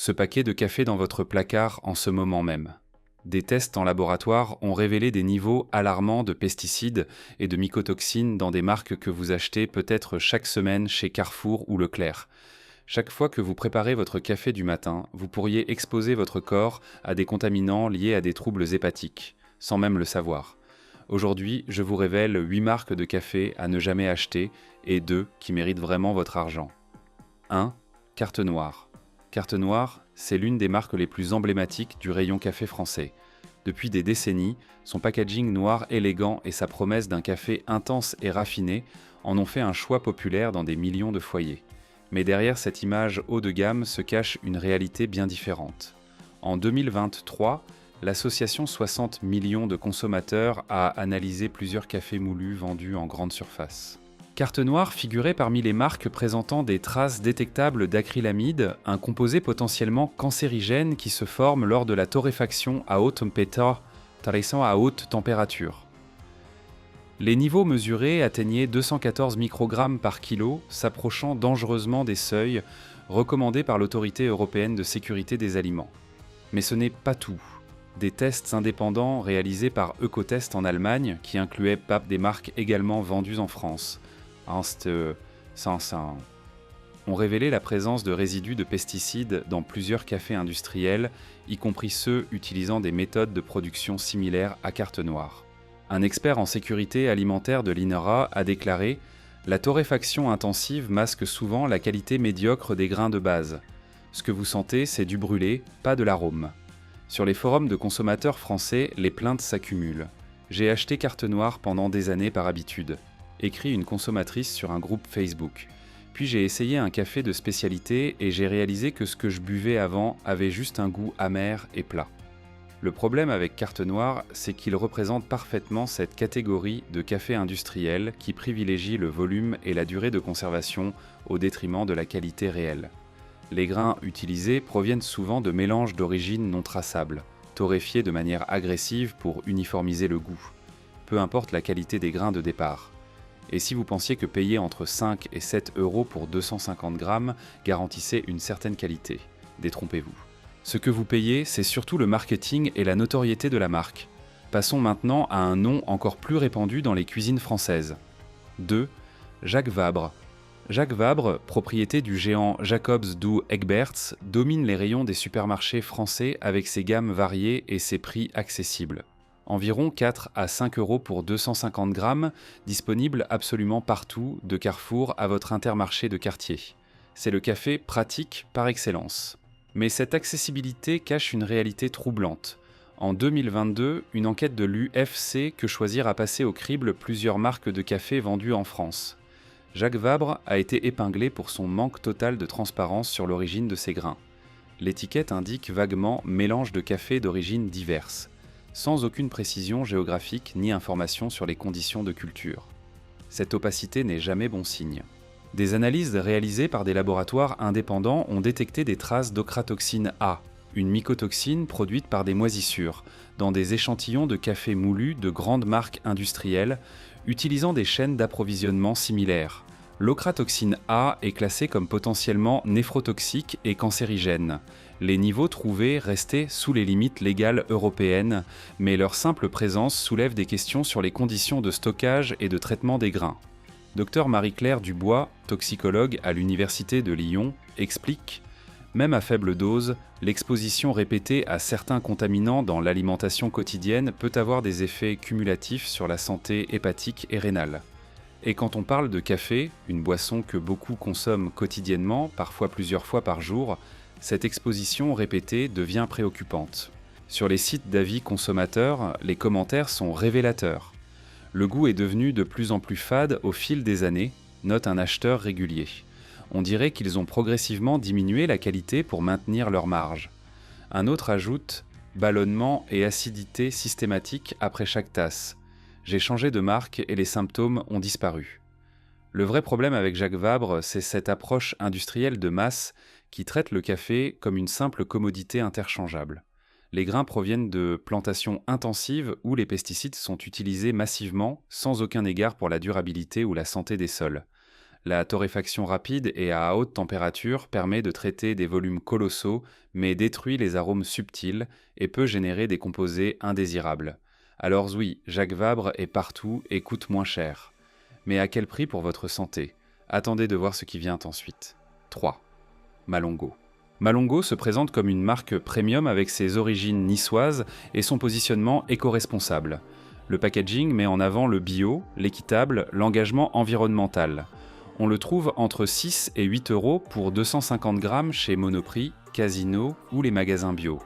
ce paquet de café dans votre placard en ce moment même. Des tests en laboratoire ont révélé des niveaux alarmants de pesticides et de mycotoxines dans des marques que vous achetez peut-être chaque semaine chez Carrefour ou Leclerc. Chaque fois que vous préparez votre café du matin, vous pourriez exposer votre corps à des contaminants liés à des troubles hépatiques, sans même le savoir. Aujourd'hui, je vous révèle 8 marques de café à ne jamais acheter et 2 qui méritent vraiment votre argent. 1. Carte Noire. Carte Noire, c'est l'une des marques les plus emblématiques du rayon café français. Depuis des décennies, son packaging noir élégant et sa promesse d'un café intense et raffiné en ont fait un choix populaire dans des millions de foyers. Mais derrière cette image haut de gamme se cache une réalité bien différente. En 2023, l'association 60 millions de consommateurs a analysé plusieurs cafés moulus vendus en grande surface. Carte Noire figurait parmi les marques présentant des traces détectables d'acrylamide, un composé potentiellement cancérigène qui se forme lors de la torréfaction à haute température. Les niveaux mesurés atteignaient 214 microgrammes par kilo, s'approchant dangereusement des seuils recommandés par l'Autorité européenne de sécurité des aliments. Mais ce n'est pas tout. Des tests indépendants réalisés par Ecotest en Allemagne, qui incluaient des marques également vendues en France, ont révélé la présence de résidus de pesticides dans plusieurs cafés industriels, y compris ceux utilisant des méthodes de production similaires à Carte Noire. Un expert en sécurité alimentaire de l'INRA a déclaré « La torréfaction intensive masque souvent la qualité médiocre des grains de base. Ce que vous sentez, c'est du brûlé, pas de l'arôme. » Sur les forums de consommateurs français, les plaintes s'accumulent. « J'ai acheté Carte Noire pendant des années par habitude », écrit une consommatrice sur un groupe Facebook. Puis j'ai essayé un café de spécialité et j'ai réalisé que ce que je buvais avant avait juste un goût amer et plat. Le problème avec Carte Noire, c'est qu'il représente parfaitement cette catégorie de café industriel qui privilégie le volume et la durée de conservation au détriment de la qualité réelle. Les grains utilisés proviennent souvent de mélanges d'origine non traçables, torréfiés de manière agressive pour uniformiser le goût. Peu importe la qualité des grains de départ. Et si vous pensiez que payer entre 5 et 7 euros pour 250 grammes garantissait une certaine qualité, détrompez-vous. Ce que vous payez, c'est surtout le marketing et la notoriété de la marque. Passons maintenant à un nom encore plus répandu dans les cuisines françaises. 2. Jacques Vabre. Jacques Vabre, propriété du géant Jacobs Douwe Egberts, domine les rayons des supermarchés français avec ses gammes variées et ses prix accessibles. Environ 4 à 5 euros pour 250 grammes, disponible absolument partout, de Carrefour à votre Intermarché de quartier. C'est le café pratique par excellence. Mais cette accessibilité cache une réalité troublante. En 2022, une enquête de l'UFC Que Choisir a passé au crible plusieurs marques de café vendues en France. Jacques Vabre a été épinglé pour son manque total de transparence sur l'origine de ses grains. L'étiquette indique vaguement « mélange de café d'origine diverse », sans aucune précision géographique ni information sur les conditions de culture. Cette opacité n'est jamais bon signe. Des analyses réalisées par des laboratoires indépendants ont détecté des traces d'ochratoxine A, une mycotoxine produite par des moisissures, dans des échantillons de café moulu de grandes marques industrielles, utilisant des chaînes d'approvisionnement similaires. L'ochratoxine A est classée comme potentiellement néphrotoxique et cancérigène. Les niveaux trouvés restaient sous les limites légales européennes, mais leur simple présence soulève des questions sur les conditions de stockage et de traitement des grains. Dr Marie-Claire Dubois, toxicologue à l'Université de Lyon, explique « Même à faible dose, l'exposition répétée à certains contaminants dans l'alimentation quotidienne peut avoir des effets cumulatifs sur la santé hépatique et rénale. Et quand on parle de café, une boisson que beaucoup consomment quotidiennement, parfois plusieurs fois par jour, cette exposition répétée devient préoccupante. Sur les sites d'avis consommateurs, les commentaires sont révélateurs. Le goût est devenu de plus en plus fade au fil des années, note un acheteur régulier. On dirait qu'ils ont progressivement diminué la qualité pour maintenir leur marge. Un autre ajoute « ballonnement et acidité systématique après chaque tasse. J'ai changé de marque et les symptômes ont disparu. » Le vrai problème avec Jacques Vabre, c'est cette approche industrielle de masse qui traite le café comme une simple commodité interchangeable. Les grains proviennent de plantations intensives où les pesticides sont utilisés massivement, sans aucun égard pour la durabilité ou la santé des sols. La torréfaction rapide et à haute température permet de traiter des volumes colossaux, mais détruit les arômes subtils et peut générer des composés indésirables. Alors oui, Jacques Vabre est partout et coûte moins cher. Mais à quel prix pour votre santé? Attendez de voir ce qui vient ensuite. 3. Malongo. Malongo se présente comme une marque premium avec ses origines niçoises et son positionnement éco-responsable. Le packaging met en avant le bio, l'équitable, l'engagement environnemental. On le trouve entre 6 et 8 euros pour 250 grammes chez Monoprix, Casino ou les magasins bio.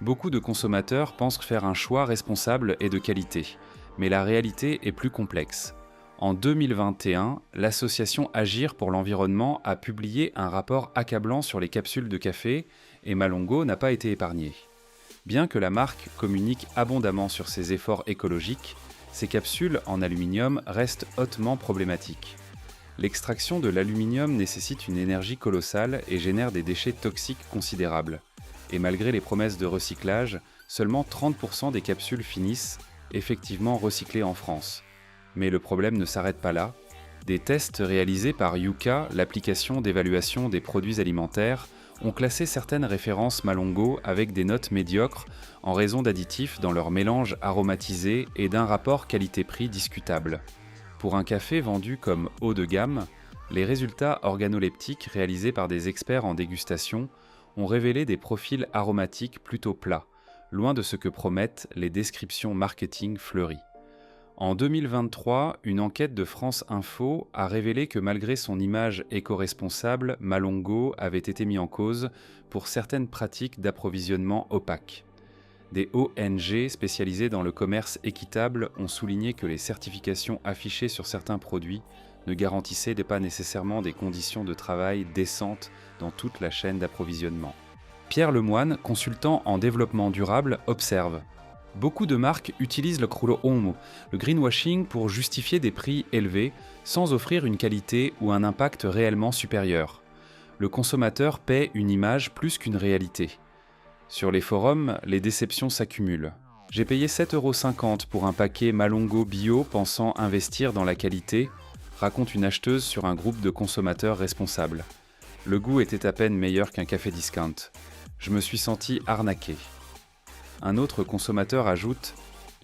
Beaucoup de consommateurs pensent faire un choix responsable et de qualité, mais la réalité est plus complexe. En 2021, l'association Agir pour l'environnement a publié un rapport accablant sur les capsules de café et Malongo n'a pas été épargné. Bien que la marque communique abondamment sur ses efforts écologiques, ces capsules en aluminium restent hautement problématiques. L'extraction de l'aluminium nécessite une énergie colossale et génère des déchets toxiques considérables. Et malgré les promesses de recyclage, seulement 30% des capsules finissent effectivement recyclées en France. Mais le problème ne s'arrête pas là. Des tests réalisés par Yuka, l'application d'évaluation des produits alimentaires, ont classé certaines références Malongo avec des notes médiocres en raison d'additifs dans leur mélange aromatisé et d'un rapport qualité-prix discutable. Pour un café vendu comme haut de gamme, les résultats organoleptiques réalisés par des experts en dégustation ont révélé des profils aromatiques plutôt plats, loin de ce que promettent les descriptions marketing fleuries. En 2023, une enquête de France Info a révélé que malgré son image éco-responsable, Malongo avait été mis en cause pour certaines pratiques d'approvisionnement opaques. Des ONG spécialisées dans le commerce équitable ont souligné que les certifications affichées sur certains produits ne garantissaient pas nécessairement des conditions de travail décentes dans toute la chaîne d'approvisionnement. Pierre Lemoine, consultant en développement durable, observe: beaucoup de marques utilisent le crudo-homo, le greenwashing, pour justifier des prix élevés sans offrir une qualité ou un impact réellement supérieur. Le consommateur paie une image plus qu'une réalité. Sur les forums, les déceptions s'accumulent. J'ai payé 7,50 € pour un paquet Malongo bio pensant investir dans la qualité, raconte une acheteuse sur un groupe de consommateurs responsables. Le goût était à peine meilleur qu'un café discount. Je me suis senti arnaqué. Un autre consommateur ajoute: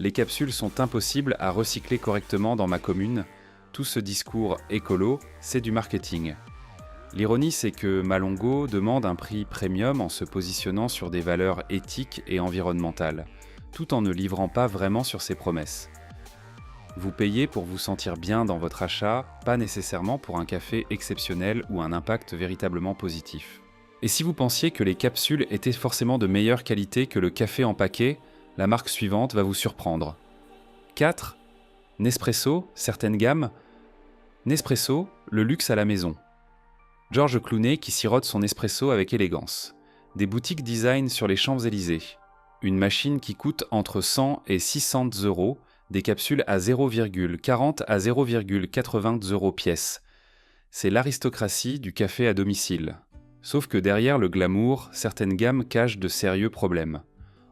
les capsules sont impossibles à recycler correctement dans ma commune. Tout ce discours écolo, c'est du marketing. L'ironie, c'est que Malongo demande un prix premium en se positionnant sur des valeurs éthiques et environnementales, tout en ne livrant pas vraiment sur ses promesses. Vous payez pour vous sentir bien dans votre achat, pas nécessairement pour un café exceptionnel ou un impact véritablement positif. Et si vous pensiez que les capsules étaient forcément de meilleure qualité que le café en paquet, la marque suivante va vous surprendre. 4. Nespresso, certaines gammes. Nespresso, le luxe à la maison. George Clooney qui sirote son espresso avec élégance. Des boutiques design sur les Champs-Élysées. Une machine qui coûte entre 100 et 600 €, des capsules à 0,40 à 0,80 € pièce. C'est l'aristocratie du café à domicile. Sauf que derrière le glamour, certaines gammes cachent de sérieux problèmes.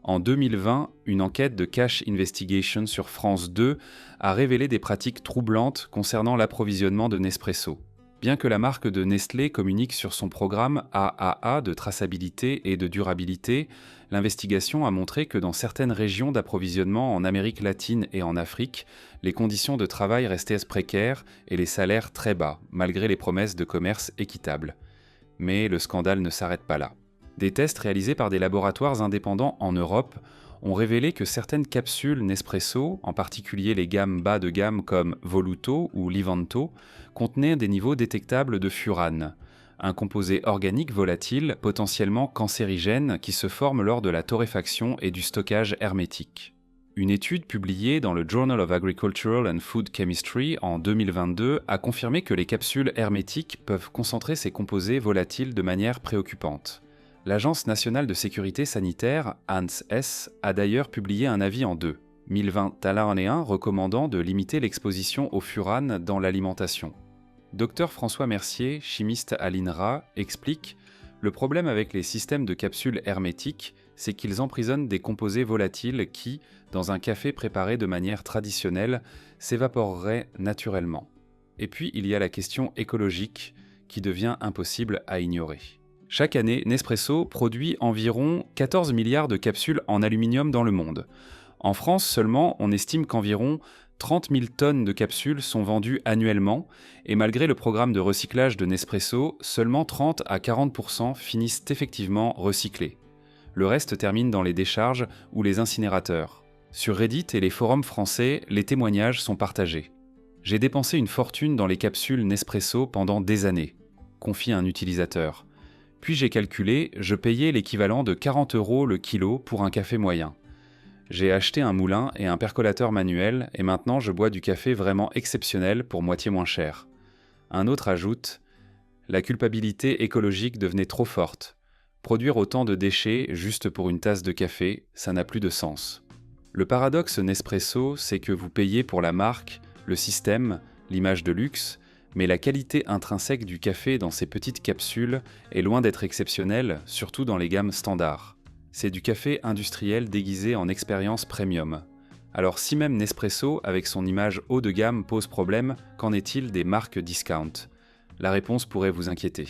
En 2020, une enquête de Cash Investigation sur France 2 a révélé des pratiques troublantes concernant l'approvisionnement de Nespresso. Bien que la marque de Nestlé communique sur son programme AAA de traçabilité et de durabilité, l'investigation a montré que dans certaines régions d'approvisionnement en Amérique latine et en Afrique, les conditions de travail restaient précaires et les salaires très bas, malgré les promesses de commerce équitable. Mais le scandale ne s'arrête pas là. Des tests réalisés par des laboratoires indépendants en Europe ont révélé que certaines capsules Nespresso, en particulier les gammes bas de gamme comme Voluto ou Livanto, contenaient des niveaux détectables de furane, un composé organique volatile potentiellement cancérigène qui se forme lors de la torréfaction et du stockage hermétique. Une étude publiée dans le Journal of Agricultural and Food Chemistry en 2022 a confirmé que les capsules hermétiques peuvent concentrer ces composés volatiles de manière préoccupante. L'Agence nationale de sécurité sanitaire, ANSES, a d'ailleurs publié un avis en 2020 recommandant de limiter l'exposition au furane dans l'alimentation. Dr François Mercier, chimiste à l'INRA, explique: le problème avec les systèmes de capsules hermétiques, c'est qu'ils emprisonnent des composés volatiles qui, dans un café préparé de manière traditionnelle, s'évaporeraient naturellement. Et puis il y a la question écologique qui devient impossible à ignorer. Chaque année, Nespresso produit environ 14 milliards de capsules en aluminium dans le monde. En France seulement, on estime qu'environ 30 000 tonnes de capsules sont vendues annuellement, et malgré le programme de recyclage de Nespresso, seulement 30 à 40% finissent effectivement recyclés. Le reste termine dans les décharges ou les incinérateurs. Sur Reddit et les forums français, les témoignages sont partagés. J'ai dépensé une fortune dans les capsules Nespresso pendant des années, confie un utilisateur. Puis j'ai calculé, je payais l'équivalent de 40 € le kilo pour un café moyen. J'ai acheté un moulin et un percolateur manuel et maintenant je bois du café vraiment exceptionnel pour moitié moins cher. Un autre ajoute « La culpabilité écologique devenait trop forte. Produire autant de déchets juste pour une tasse de café, ça n'a plus de sens. » Le paradoxe Nespresso, c'est que vous payez pour la marque, le système, l'image de luxe, mais la qualité intrinsèque du café dans ces petites capsules est loin d'être exceptionnelle, surtout dans les gammes standards. C'est du café industriel déguisé en expérience premium. Alors si même Nespresso, avec son image haut de gamme, pose problème, qu'en est-il des marques discount ? La réponse pourrait vous inquiéter.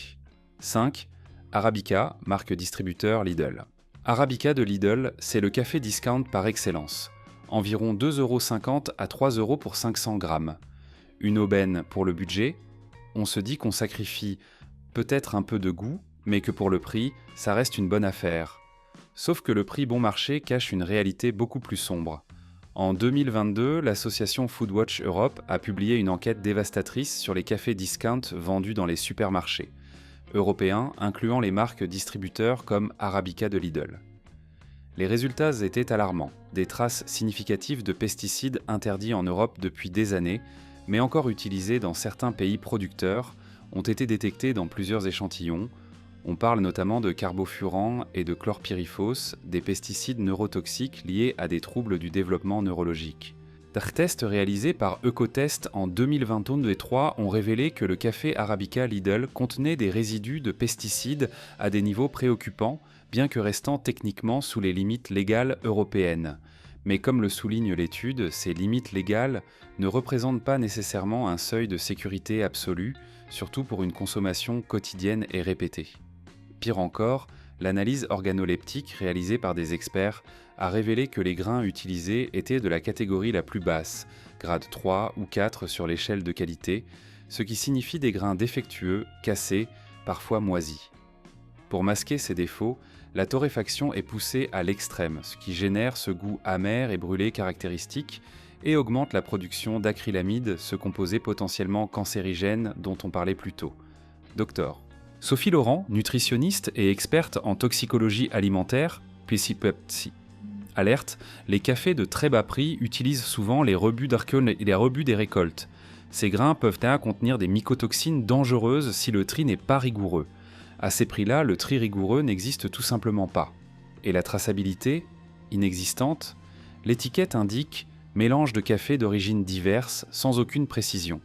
5. Arabica, marque distributeur Lidl. Arabica de Lidl, c'est le café discount par excellence. Environ 2,50 € à 3 € pour 500 grammes. Une aubaine pour le budget. On se dit qu'on sacrifie peut-être un peu de goût, mais que pour le prix, ça reste une bonne affaire. Sauf que le prix bon marché cache une réalité beaucoup plus sombre. En 2022, l'association Foodwatch Europe a publié une enquête dévastatrice sur les cafés discount vendus dans les supermarchés, européens incluant les marques distributeurs comme Arabica de Lidl. Les résultats étaient alarmants, des traces significatives de pesticides interdits en Europe depuis des années, mais encore utilisés dans certains pays producteurs, ont été détectés dans plusieurs échantillons. On parle notamment de carbofurans et de chlorpyrifos, des pesticides neurotoxiques liés à des troubles du développement neurologique. Des tests réalisés par Ecotest en 2023 ont révélé que le café Arabica Lidl contenait des résidus de pesticides à des niveaux préoccupants, bien que restant techniquement sous les limites légales européennes. Mais comme le souligne l'étude, ces limites légales ne représentent pas nécessairement un seuil de sécurité absolu, surtout pour une consommation quotidienne et répétée. Pire encore, l'analyse organoleptique réalisée par des experts a révélé que les grains utilisés étaient de la catégorie la plus basse, grade 3 ou 4 sur l'échelle de qualité, ce qui signifie des grains défectueux, cassés, parfois moisis. Pour masquer ces défauts, la torréfaction est poussée à l'extrême, ce qui génère ce goût amer et brûlé caractéristique et augmente la production d'acrylamide, ce composé potentiellement cancérigène dont on parlait plus tôt. Docteur. Sophie Laurent, nutritionniste et experte en toxicologie alimentaire, PCPepsi, alerte, les cafés de très bas prix utilisent souvent les rebuts des récoltes. Ces grains peuvent contenir des mycotoxines dangereuses si le tri n'est pas rigoureux. À ces prix-là, le tri rigoureux n'existe tout simplement pas. Et la traçabilité, inexistante, l'étiquette indique « mélange de cafés d'origines diverses » sans aucune précision.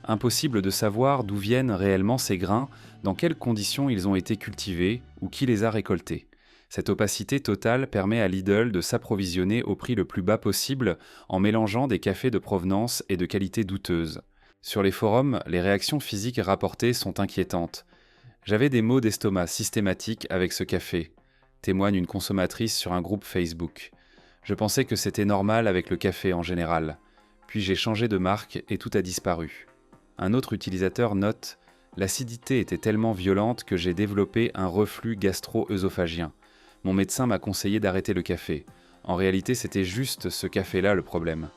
Impossible de savoir d'où viennent réellement ces grains, dans quelles conditions ils ont été cultivés ou qui les a récoltés. Cette opacité totale permet à Lidl de s'approvisionner au prix le plus bas possible en mélangeant des cafés de provenance et de qualité douteuse. Sur les forums, les réactions physiques rapportées sont inquiétantes. J'avais des maux d'estomac systématiques avec ce café, témoigne une consommatrice sur un groupe Facebook. Je pensais que c'était normal avec le café en général. Puis j'ai changé de marque et tout a disparu. Un autre utilisateur note « L'acidité était tellement violente que j'ai développé un reflux gastro-œsophagien. Mon médecin m'a conseillé d'arrêter le café. En réalité, c'était juste ce café-là le problème.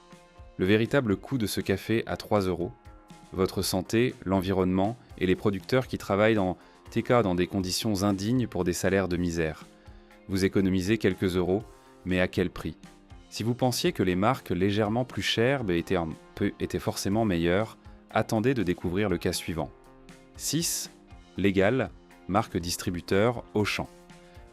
Le véritable coût de ce café à 3 €. Votre santé, l'environnement et les producteurs qui travaillent dans des conditions indignes pour des salaires de misère. Vous économisez quelques euros, mais à quel prix ? Si vous pensiez que les marques légèrement plus chères étaient forcément meilleures, attendez de découvrir le cas suivant. 6. Légal, marque distributeur Auchan.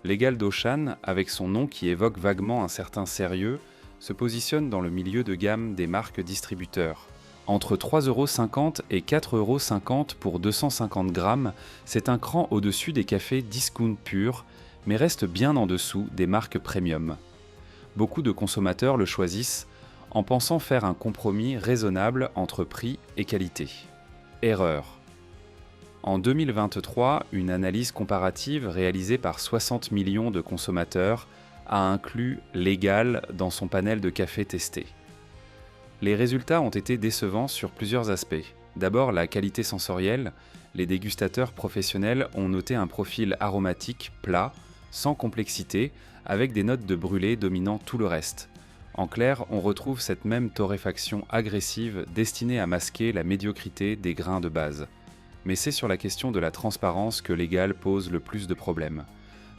Légal d'Auchan, avec son nom qui évoque vaguement un certain sérieux, se positionne dans le milieu de gamme des marques distributeurs. Entre 3,50 € et 4,50 € pour 250 grammes, c'est un cran au-dessus des cafés discount purs, mais reste bien en dessous des marques premium. Beaucoup de consommateurs le choisissent en pensant faire un compromis raisonnable entre prix et qualité. Erreur. En 2023, une analyse comparative réalisée par 60 millions de consommateurs a inclus Légal dans son panel de café testé. Les résultats ont été décevants sur plusieurs aspects. D'abord, la qualité sensorielle. Les dégustateurs professionnels ont noté un profil aromatique plat, sans complexité, avec des notes de brûlé dominant tout le reste. En clair, on retrouve cette même torréfaction agressive destinée à masquer la médiocrité des grains de base. Mais c'est sur la question de la transparence que Légal pose le plus de problèmes.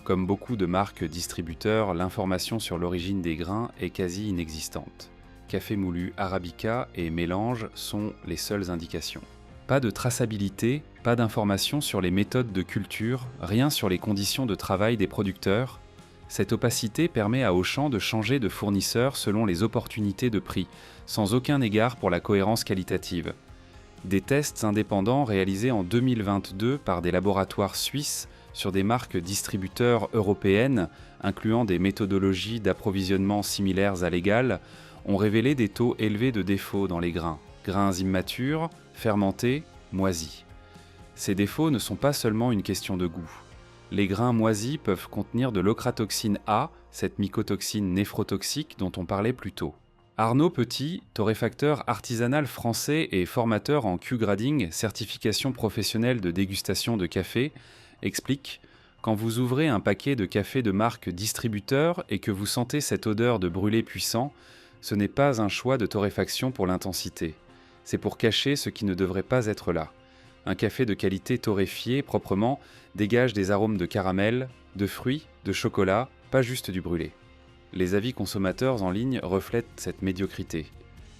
Comme beaucoup de marques distributeurs, l'information sur l'origine des grains est quasi inexistante. Café moulu Arabica et mélange sont les seules indications. Pas de traçabilité, pas d'informations sur les méthodes de culture, rien sur les conditions de travail des producteurs. Cette opacité permet à Auchan de changer de fournisseur selon les opportunités de prix, sans aucun égard pour la cohérence qualitative. Des tests indépendants réalisés en 2022 par des laboratoires suisses sur des marques distributeurs européennes, incluant des méthodologies d'approvisionnement similaires à Légal, ont révélé des taux élevés de défauts dans les grains. Grains immatures, fermentés, moisis. Ces défauts ne sont pas seulement une question de goût. Les grains moisis peuvent contenir de l'ochratoxine A, cette mycotoxine néphrotoxique dont on parlait plus tôt. Arnaud Petit, torréfacteur artisanal français et formateur en Q-Grading, certification professionnelle de dégustation de café, explique « Quand vous ouvrez un paquet de café de marque distributeur et que vous sentez cette odeur de brûlé puissant, ce n'est pas un choix de torréfaction pour l'intensité. C'est pour cacher ce qui ne devrait pas être là. Un café de qualité torréfié proprement dégage des arômes de caramel, de fruits, de chocolat, pas juste du brûlé. Les avis consommateurs en ligne reflètent cette médiocrité.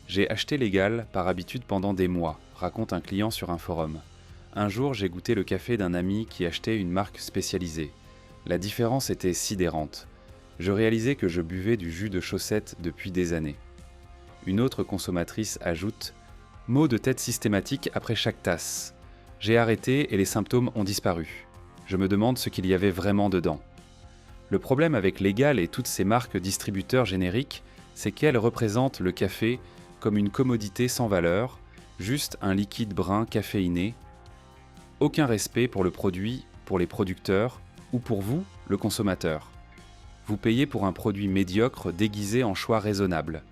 J'ai acheté Légal par habitude pendant des mois, raconte un client sur un forum. Un jour, j'ai goûté le café d'un ami qui achetait une marque spécialisée. La différence était sidérante. Je réalisais que je buvais du jus de chaussette depuis des années. Une autre consommatrice ajoute « Maux de tête systématique après chaque tasse. J'ai arrêté et les symptômes ont disparu. Je me demande ce qu'il y avait vraiment dedans. » Le problème avec Légal et toutes ces marques distributeurs génériques, c'est qu'elles représentent le café comme une commodité sans valeur, juste un liquide brun caféiné. Aucun respect pour le produit, pour les producteurs ou pour vous, le consommateur. Vous payez pour un produit médiocre déguisé en choix raisonnable.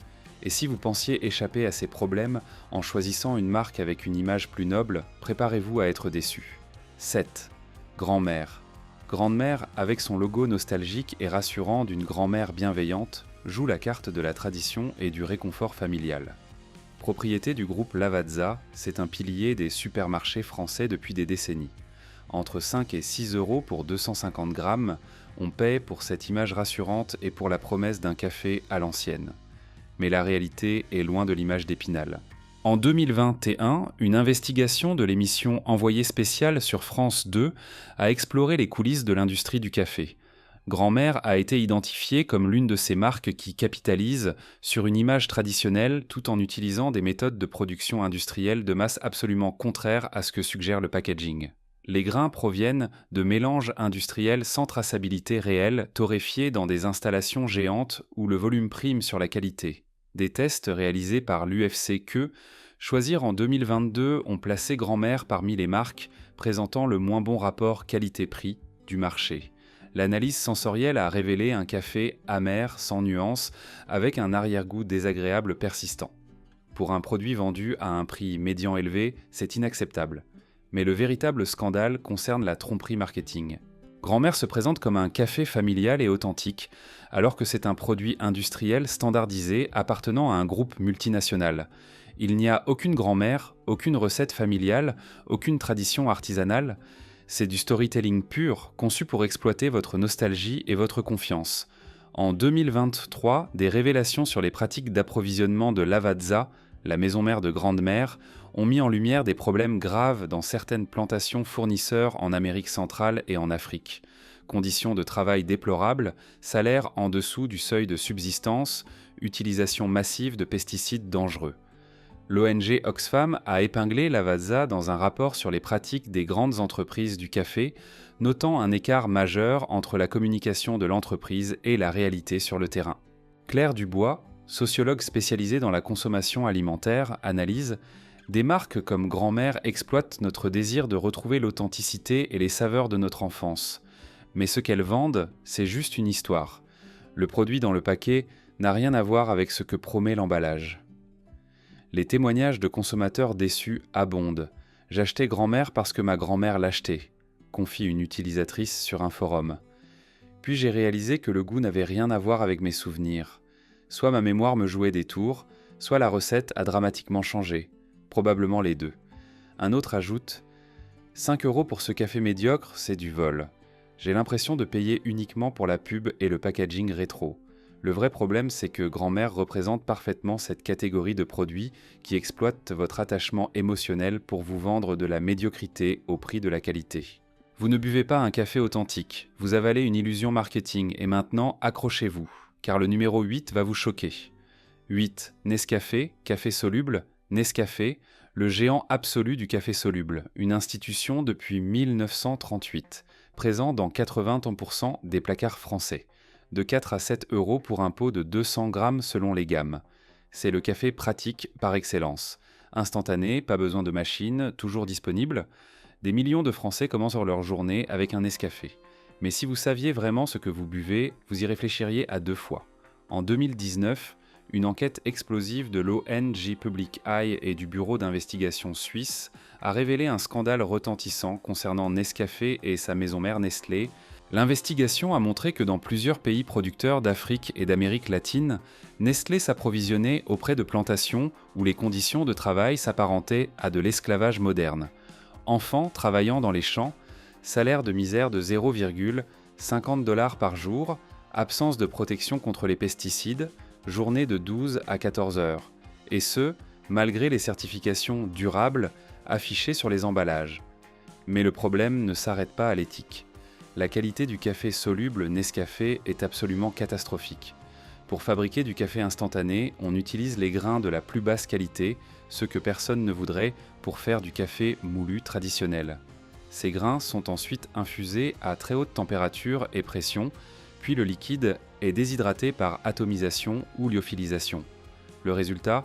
Et si vous pensiez échapper à ces problèmes en choisissant une marque avec une image plus noble, préparez-vous à être déçu. 7. Grand-mère. Grande-mère, avec son logo nostalgique et rassurant d'une grand-mère bienveillante, joue la carte de la tradition et du réconfort familial. Propriété du groupe Lavazza, c'est un pilier des supermarchés français depuis des décennies. Entre 5 et 6 euros pour 250 grammes, on paie pour cette image rassurante et pour la promesse d'un café à l'ancienne. Mais la réalité est loin de l'image d'Épinal. En 2021, une investigation de l'émission Envoyé spécial sur France 2 a exploré les coulisses de l'industrie du café. Grand-mère a été identifiée comme l'une de ces marques qui capitalisent sur une image traditionnelle tout en utilisant des méthodes de production industrielle de masse absolument contraires à ce que suggère le packaging. Les grains proviennent de mélanges industriels sans traçabilité réelle, torréfiés dans des installations géantes où le volume prime sur la qualité. Des tests réalisés par l'UFC-Que Choisir en 2022 ont placé Grand-mère parmi les marques présentant le moins bon rapport qualité-prix du marché. L'analyse sensorielle a révélé un café amer, sans nuance, avec un arrière-goût désagréable persistant. Pour un produit vendu à un prix médian élevé, c'est inacceptable. Mais le véritable scandale concerne la tromperie marketing. Grand-mère se présente comme un café familial et authentique, alors que c'est un produit industriel standardisé appartenant à un groupe multinational. Il n'y a aucune grand-mère, aucune recette familiale, aucune tradition artisanale. C'est du storytelling pur, conçu pour exploiter votre nostalgie et votre confiance. En 2023, des révélations sur les pratiques d'approvisionnement de Lavazza, la maison mère de Grande-mère, ont mis en lumière des problèmes graves dans certaines plantations fournisseurs en Amérique centrale et en Afrique. Conditions de travail déplorables, salaires en dessous du seuil de subsistance, utilisation massive de pesticides dangereux. L'ONG Oxfam a épinglé Lavazza dans un rapport sur les pratiques des grandes entreprises du café, notant un écart majeur entre la communication de l'entreprise et la réalité sur le terrain. Claire Dubois, sociologue spécialisée dans la consommation alimentaire, analyse Des marques comme Grand-Mère exploitent notre désir de retrouver l'authenticité et les saveurs de notre enfance. Mais ce qu'elles vendent, c'est juste une histoire. Le produit dans le paquet n'a rien à voir avec ce que promet l'emballage. Les témoignages de consommateurs déçus abondent. « J'achetais Grand-Mère parce que ma grand-mère l'achetait », confie une utilisatrice sur un forum. Puis j'ai réalisé que le goût n'avait rien à voir avec mes souvenirs. Soit ma mémoire me jouait des tours, soit la recette a dramatiquement changé. Probablement les deux. Un autre ajoute « 5 € pour ce café médiocre, c'est du vol. J'ai l'impression de payer uniquement pour la pub et le packaging rétro. Le vrai problème, c'est que Grand-Mère représente parfaitement cette catégorie de produits qui exploitent votre attachement émotionnel pour vous vendre de la médiocrité au prix de la qualité. Vous ne buvez pas un café authentique, vous avalez une illusion marketing et maintenant accrochez-vous, car le numéro 8 va vous choquer. 8. Nescafé, café soluble, Nescafé, le géant absolu du café soluble, une institution depuis 1938, présent dans 80% des placards français. De 4 à 7 € pour un pot de 200 grammes selon les gammes. C'est le café pratique par excellence. Instantané, pas besoin de machine, toujours disponible. Des millions de Français commencent leur journée avec un Nescafé. Mais si vous saviez vraiment ce que vous buvez, vous y réfléchiriez à 2 fois. En 2019, une enquête explosive de l'ONG Public Eye et du Bureau d'investigation suisse a révélé un scandale retentissant concernant Nescafé et sa maison mère Nestlé. L'investigation a montré que dans plusieurs pays producteurs d'Afrique et d'Amérique latine, Nestlé s'approvisionnait auprès de plantations où les conditions de travail s'apparentaient à de l'esclavage moderne. Enfants travaillant dans les champs, salaire de misère de 0,50 $ par jour, absence de protection contre les pesticides, journée de 12 à 14 heures. Et ce, malgré les certifications durables affichées sur les emballages. Mais le problème ne s'arrête pas à l'éthique. La qualité du café soluble Nescafé est absolument catastrophique. Pour fabriquer du café instantané, on utilise les grains de la plus basse qualité, ce que personne ne voudrait pour faire du café moulu traditionnel. Ces grains sont ensuite infusés à très haute température et pression, puis le liquide est déshydraté par atomisation ou lyophilisation. Le résultat ?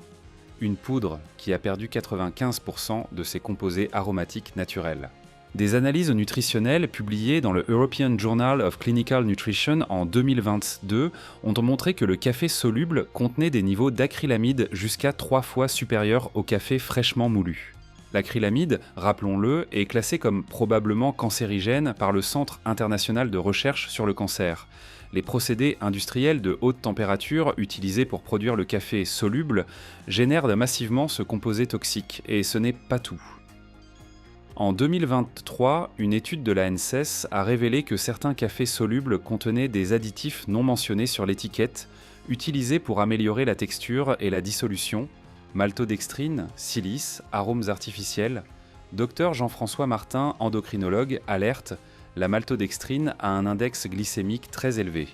Une poudre qui a perdu 95% de ses composés aromatiques naturels. Des analyses nutritionnelles publiées dans le European Journal of Clinical Nutrition en 2022 ont montré que le café soluble contenait des niveaux d'acrylamide jusqu'à 3 fois supérieurs au café fraîchement moulu. L'acrylamide, rappelons-le, est classé comme probablement cancérigène par le Centre international de recherche sur le cancer. Les procédés industriels de haute température utilisés pour produire le café soluble génèrent massivement ce composé toxique, et ce n'est pas tout. En 2023, une étude de l'ANSES a révélé que certains cafés solubles contenaient des additifs non mentionnés sur l'étiquette, utilisés pour améliorer la texture et la dissolution, maltodextrine, silice, arômes artificiels. Dr Jean-François Martin, endocrinologue, alerte, la maltodextrine a un index glycémique très élevé.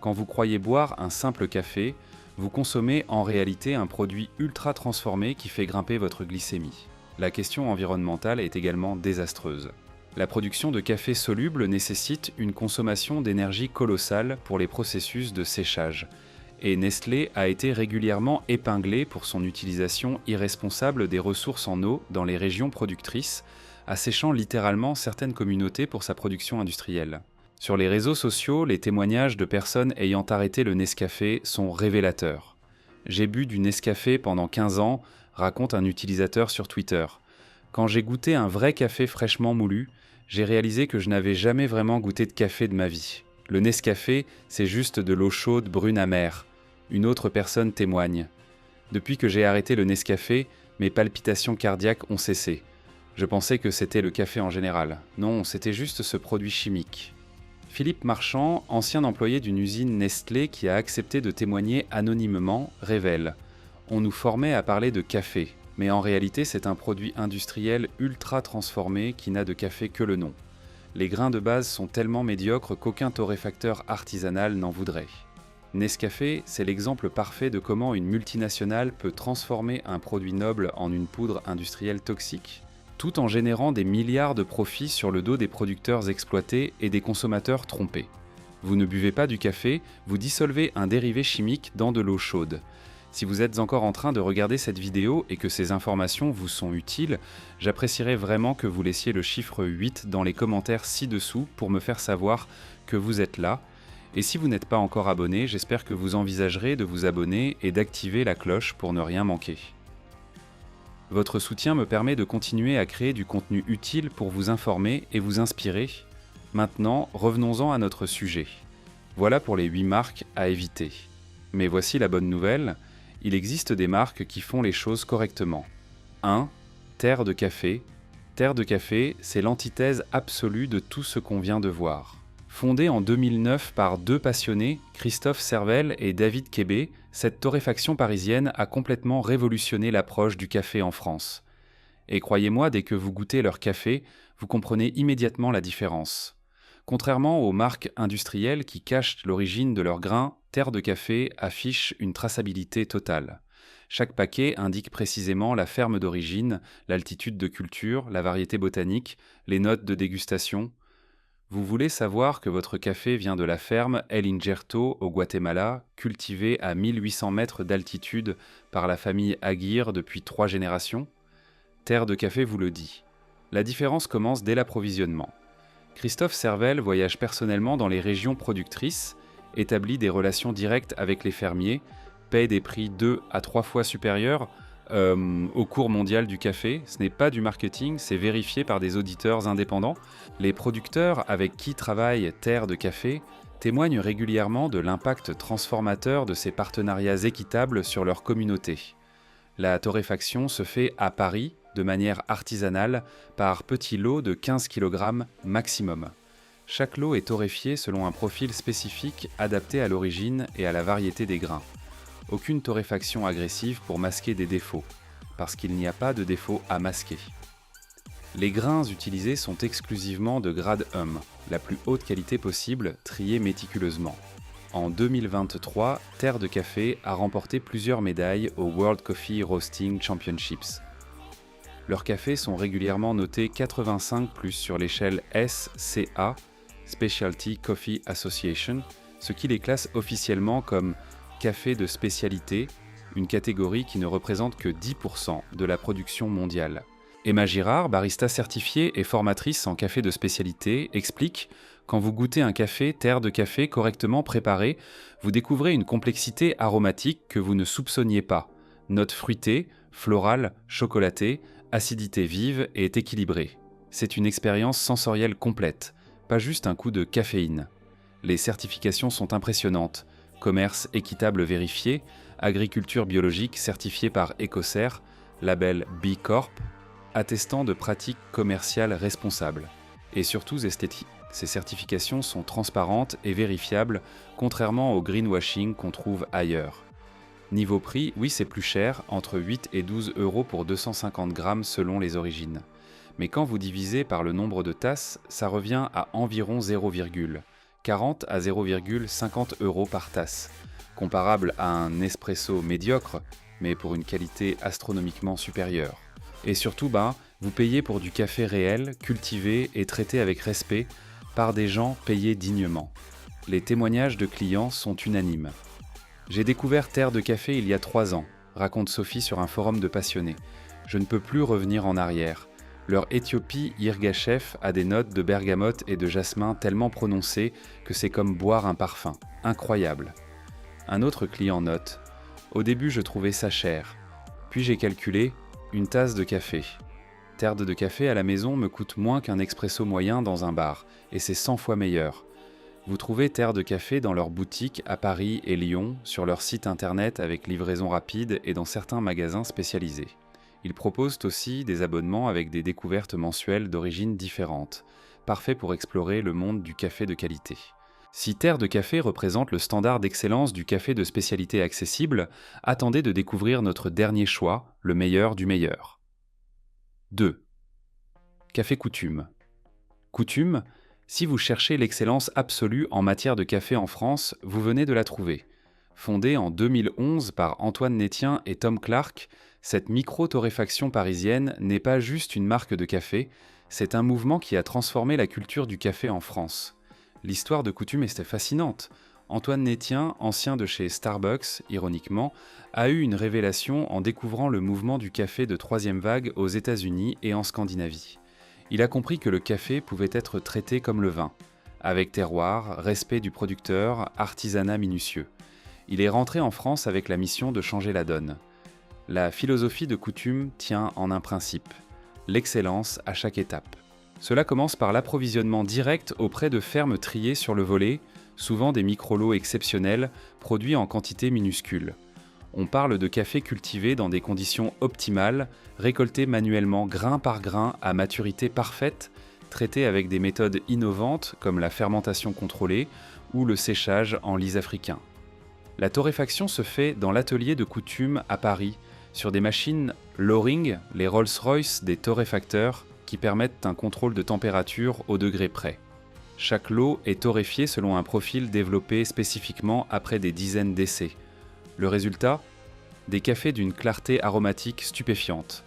Quand vous croyez boire un simple café, vous consommez en réalité un produit ultra transformé qui fait grimper votre glycémie. La question environnementale est également désastreuse. La production de café soluble nécessite une consommation d'énergie colossale pour les processus de séchage. Et Nestlé a été régulièrement épinglé pour son utilisation irresponsable des ressources en eau dans les régions productrices, asséchant littéralement certaines communautés pour sa production industrielle. Sur les réseaux sociaux, les témoignages de personnes ayant arrêté le Nescafé sont révélateurs. « J'ai bu du Nescafé pendant 15 ans », raconte un utilisateur sur Twitter. « Quand j'ai goûté un vrai café fraîchement moulu, j'ai réalisé que je n'avais jamais vraiment goûté de café de ma vie. Le Nescafé, c'est juste de l'eau chaude brune amère. » Une autre personne témoigne. « Depuis que j'ai arrêté le Nescafé, mes palpitations cardiaques ont cessé. Je pensais que c'était le café en général. Non, c'était juste ce produit chimique. » Philippe Marchand, ancien employé d'une usine Nestlé qui a accepté de témoigner anonymement, révèle « On nous formait à parler de café, mais en réalité c'est un produit industriel ultra transformé qui n'a de café que le nom. Les grains de base sont tellement médiocres qu'aucun torréfacteur artisanal n'en voudrait. » Nescafé, c'est l'exemple parfait de comment une multinationale peut transformer un produit noble en une poudre industrielle toxique, tout en générant des milliards de profits sur le dos des producteurs exploités et des consommateurs trompés. Vous ne buvez pas du café, vous dissolvez un dérivé chimique dans de l'eau chaude. Si vous êtes encore en train de regarder cette vidéo et que ces informations vous sont utiles, j'apprécierais vraiment que vous laissiez le chiffre 8 dans les commentaires ci-dessous pour me faire savoir que vous êtes là. Et si vous n'êtes pas encore abonné, j'espère que vous envisagerez de vous abonner et d'activer la cloche pour ne rien manquer. Votre soutien me permet de continuer à créer du contenu utile pour vous informer et vous inspirer. Maintenant, revenons-en à notre sujet. Voilà pour les 8 marques à éviter. Mais voici la bonne nouvelle, il existe des marques qui font les choses correctement. 1. Terre de café. Terre de café, c'est l'antithèse absolue de tout ce qu'on vient de voir. Fondée en 2009 par deux passionnés, Christophe Servel et David Kébé, cette torréfaction parisienne a complètement révolutionné l'approche du café en France. Et croyez-moi, dès que vous goûtez leur café, vous comprenez immédiatement la différence. Contrairement aux marques industrielles qui cachent l'origine de leurs grains, Terre de café affiche une traçabilité totale. Chaque paquet indique précisément la ferme d'origine, l'altitude de culture, la variété botanique, les notes de dégustation. Vous voulez savoir que votre café vient de la ferme El Injerto au Guatemala, cultivée à 1800 mètres d'altitude par la famille Aguirre depuis 3 générations? Terre de café vous le dit. La différence commence dès l'approvisionnement. Christophe Servel voyage personnellement dans les régions productrices, établit des relations directes avec les fermiers, paye des prix 2 à 3 fois supérieurs au cours mondial du café. Ce n'est pas du marketing, c'est vérifié par des auditeurs indépendants. Les producteurs avec qui travaille Terre de café témoignent régulièrement de l'impact transformateur de ces partenariats équitables sur leur communauté. La torréfaction se fait à Paris, de manière artisanale, par petits lots de 15 kg maximum. Chaque lot est torréfié selon un profil spécifique adapté à l'origine et à la variété des grains. Aucune torréfaction agressive pour masquer des défauts, parce qu'il n'y a pas de défauts à masquer. Les grains utilisés sont exclusivement de grade hum, la plus haute qualité possible, triée méticuleusement. En 2023, Terre de café a remporté plusieurs médailles au World Coffee Roasting Championships. Leurs cafés sont régulièrement notés 85+ sur l'échelle SCA, Specialty Coffee Association, ce qui les classe officiellement comme café de spécialité, une catégorie qui ne représente que 10% de la production mondiale. Emma Girard, barista certifiée et formatrice en café de spécialité, explique: quand vous goûtez un café Terre de café correctement préparé, vous découvrez une complexité aromatique que vous ne soupçonniez pas. Notes fruitées, florales, chocolatées, acidité vive et équilibrée. C'est une expérience sensorielle complète, pas juste un coup de caféine. Les certifications sont impressionnantes. Commerce équitable vérifié, agriculture biologique certifiée par Ecocer, label B Corp, attestant de pratiques commerciales responsables. Et surtout esthétiques. Ces certifications sont transparentes et vérifiables, contrairement au greenwashing qu'on trouve ailleurs. Niveau prix, oui, c'est plus cher, entre 8 et 12 € pour 250 grammes selon les origines. Mais quand vous divisez par le nombre de tasses, ça revient à environ 0,40 à 0,50 € par tasse, comparable à un espresso médiocre, mais pour une qualité astronomiquement supérieure. Et surtout, vous payez pour du café réel, cultivé et traité avec respect par des gens payés dignement. Les témoignages de clients sont unanimes. J'ai découvert Terre de café il y a 3 ans, raconte Sophie sur un forum de passionnés. Je ne peux plus revenir en arrière. Leur Éthiopie Yirgacheffe a des notes de bergamote et de jasmin tellement prononcées que c'est comme boire un parfum. Incroyable. Un autre client note: au début je trouvais ça cher. Puis j'ai calculé, une tasse de café. Terre de café à la maison me coûte moins qu'un expresso moyen dans un bar, et c'est 100 fois meilleur. Vous trouvez Terre de café dans leurs boutiques à Paris et Lyon, sur leur site internet avec livraison rapide et dans certains magasins spécialisés. Ils proposent aussi des abonnements avec des découvertes mensuelles d'origines différentes, parfait pour explorer le monde du café de qualité. Si Terre de café représente le standard d'excellence du café de spécialité accessible, attendez de découvrir notre dernier choix, le meilleur du meilleur. 2. Café Coutume. Coutume, si vous cherchez l'excellence absolue en matière de café en France, vous venez de la trouver. Fondée en 2011 par Antoine Nétien et Tom Clark, cette micro-torréfaction parisienne n'est pas juste une marque de café, c'est un mouvement qui a transformé la culture du café en France. L'histoire de Coutume est fascinante. Antoine Nétien, ancien de chez Starbucks, ironiquement, a eu une révélation en découvrant le mouvement du café de troisième vague aux États-Unis et en Scandinavie. Il a compris que le café pouvait être traité comme le vin, avec terroir, respect du producteur, artisanat minutieux. Il est rentré en France avec la mission de changer la donne. La philosophie de Coutume tient en un principe, l'excellence à chaque étape. Cela commence par l'approvisionnement direct auprès de fermes triées sur le volet, souvent des micro-lots exceptionnels, produits en quantité minuscule. On parle de café cultivé dans des conditions optimales, récolté manuellement grain par grain à maturité parfaite, traité avec des méthodes innovantes comme la fermentation contrôlée ou le séchage en lys africain. La torréfaction se fait dans l'atelier de Coutume à Paris, sur des machines Loring, les Rolls-Royce des torréfacteurs, qui permettent un contrôle de température au degré près. Chaque lot est torréfié selon un profil développé spécifiquement après des dizaines d'essais. Le résultat ? Des cafés d'une clarté aromatique stupéfiante.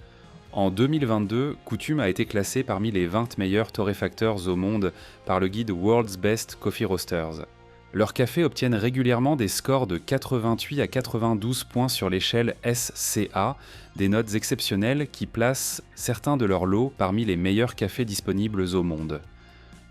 En 2022, Coutume a été classé parmi les 20 meilleurs torréfacteurs au monde par le guide World's Best Coffee Roasters. Leurs cafés obtiennent régulièrement des scores de 88 à 92 points sur l'échelle SCA, des notes exceptionnelles qui placent certains de leurs lots parmi les meilleurs cafés disponibles au monde.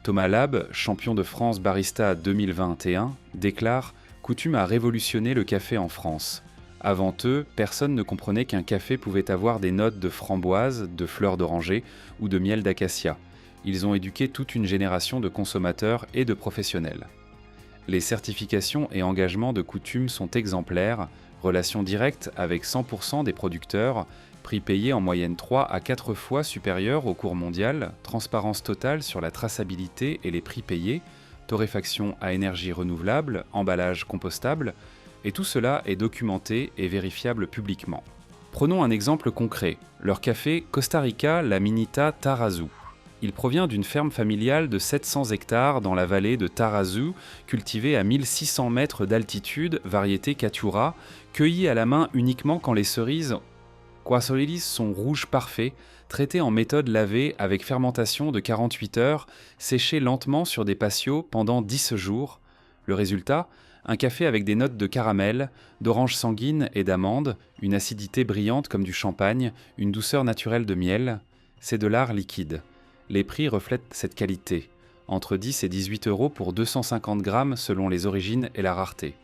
Thomas Lab, champion de France Barista 2021, déclare « Coutume a révolutionné le café en France. Avant eux, personne ne comprenait qu'un café pouvait avoir des notes de framboise, de fleurs d'oranger ou de miel d'acacia. Ils ont éduqué toute une génération de consommateurs et de professionnels. » Les certifications et engagements de Coutume sont exemplaires, relation directe avec 100% des producteurs, prix payé en moyenne 3 à 4 fois supérieur au cours mondial, transparence totale sur la traçabilité et les prix payés, torréfaction à énergie renouvelable, emballage compostable, et tout cela est documenté et vérifiable publiquement. Prenons un exemple concret, leur café Costa Rica La Minita Tarazu. Il provient d'une ferme familiale de 700 hectares dans la vallée de Tarazu, cultivée à 1600 mètres d'altitude, variété Caturra, cueillie à la main uniquement quand les cerises Quasolilis sont rouges parfaits, traitées en méthode lavée avec fermentation de 48 heures, séchées lentement sur des patios pendant 10 jours. Le résultat ? Un café avec des notes de caramel, d'orange sanguine et d'amande, une acidité brillante comme du champagne, une douceur naturelle de miel. C'est de l'art liquide. Les prix reflètent cette qualité, entre 10 et 18 euros pour 250 grammes selon les origines et la rareté.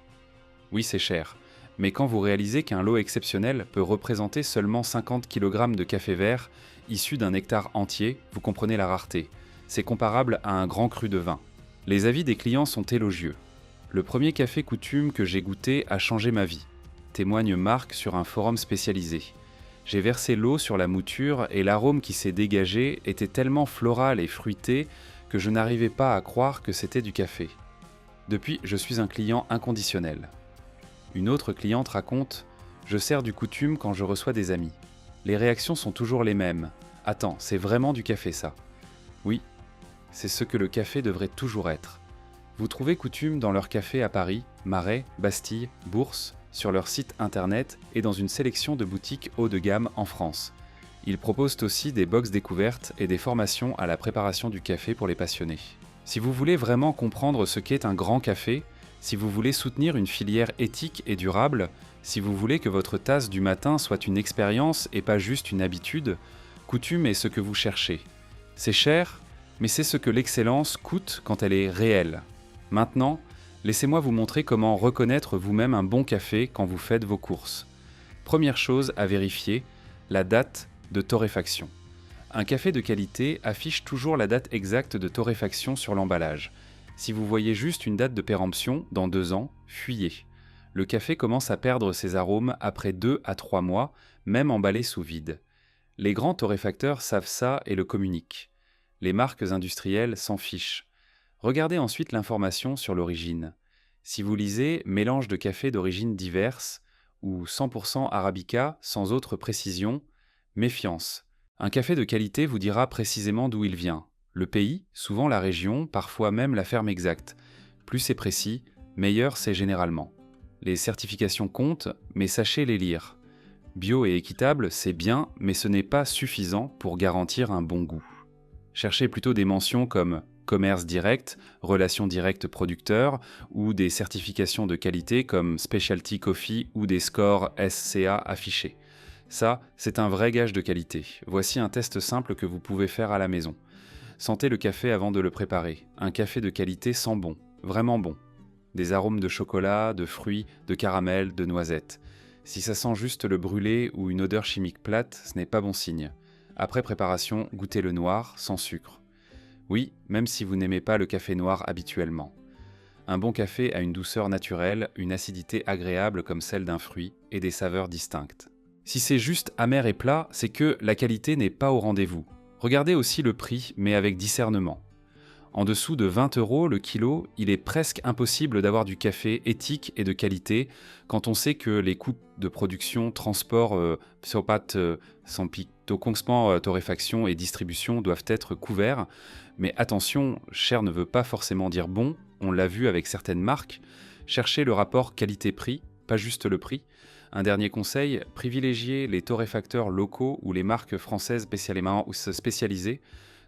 Oui, c'est cher, mais quand vous réalisez qu'un lot exceptionnel peut représenter seulement 50 kg de café vert, issu d'un hectare entier, vous comprenez la rareté. C'est comparable à un grand cru de vin. Les avis des clients sont élogieux. Le premier café Coutume que j'ai goûté a changé ma vie, témoigne Marc sur un forum spécialisé. J'ai versé l'eau sur la mouture et l'arôme qui s'est dégagé était tellement floral et fruité que je n'arrivais pas à croire que c'était du café. Depuis, je suis un client inconditionnel. Une autre cliente raconte « Je sers du Coutume quand je reçois des amis. Les réactions sont toujours les mêmes. Attends, c'est vraiment du café ça ?» Oui, c'est ce que le café devrait toujours être. Vous trouvez Coutume dans leur café à Paris, Marais, Bastille, Bourse, sur leur site internet et dans une sélection de boutiques haut de gamme en France. Ils proposent aussi des box découvertes et des formations à la préparation du café pour les passionnés. Si vous voulez vraiment comprendre ce qu'est un grand café, si vous voulez soutenir une filière éthique et durable, si vous voulez que votre tasse du matin soit une expérience et pas juste une habitude, Coutume est ce que vous cherchez. C'est cher, mais c'est ce que l'excellence coûte quand elle est réelle. Maintenant, laissez-moi vous montrer comment reconnaître vous-même un bon café quand vous faites vos courses. Première chose à vérifier, la date de torréfaction. Un café de qualité affiche toujours la date exacte de torréfaction sur l'emballage. Si vous voyez juste une date de péremption, dans 2 ans, fuyez. Le café commence à perdre ses arômes après 2 à 3 mois, même emballé sous vide. Les grands torréfacteurs savent ça et le communiquent. Les marques industrielles s'en fichent. Regardez ensuite l'information sur l'origine. Si vous lisez « mélange de café d'origine diverse » ou « 100% Arabica sans autre précision », méfiance. Un café de qualité vous dira précisément d'où il vient. Le pays, souvent la région, parfois même la ferme exacte. Plus c'est précis, meilleur c'est généralement. Les certifications comptent, mais sachez les lire. Bio et équitable, c'est bien, mais ce n'est pas suffisant pour garantir un bon goût. Cherchez plutôt des mentions comme commerce direct, relations directes producteurs ou des certifications de qualité comme Specialty Coffee ou des scores SCA affichés. Ça, c'est un vrai gage de qualité. Voici un test simple que vous pouvez faire à la maison. Sentez le café avant de le préparer. Un café de qualité sent bon, vraiment bon. Des arômes de chocolat, de fruits, de caramel, de noisettes. Si ça sent juste le brûlé ou une odeur chimique plate, ce n'est pas bon signe. Après préparation, goûtez le noir, sans sucre. Oui, même si vous n'aimez pas le café noir habituellement. Un bon café a une douceur naturelle, une acidité agréable comme celle d'un fruit et des saveurs distinctes. Si c'est juste amer et plat, c'est que la qualité n'est pas au rendez-vous. Regardez aussi le prix, mais avec discernement. En dessous de 20 € le kilo, il est presque impossible d'avoir du café éthique et de qualité quand on sait que les coûts de production, transport, torréfaction et distribution doivent être couverts. Mais attention, cher ne veut pas forcément dire bon, on l'a vu avec certaines marques. Cherchez le rapport qualité-prix, pas juste le prix. Un dernier conseil, privilégiez les torréfacteurs locaux ou les marques françaises spécialisées,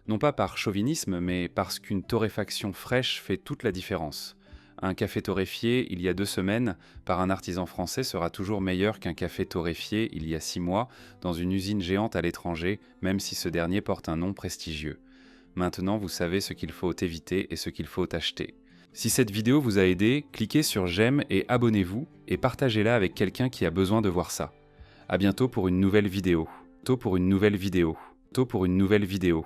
non pas par chauvinisme, mais parce qu'une torréfaction fraîche fait toute la différence. Un café torréfié il y a 2 semaines par un artisan français sera toujours meilleur qu'un café torréfié il y a 6 mois dans une usine géante à l'étranger, même si ce dernier porte un nom prestigieux. Maintenant, vous savez ce qu'il faut éviter et ce qu'il faut acheter. Si cette vidéo vous a aidé, cliquez sur j'aime et abonnez-vous et partagez-la avec quelqu'un qui a besoin de voir ça. À bientôt pour une nouvelle vidéo. Tôt pour une nouvelle vidéo.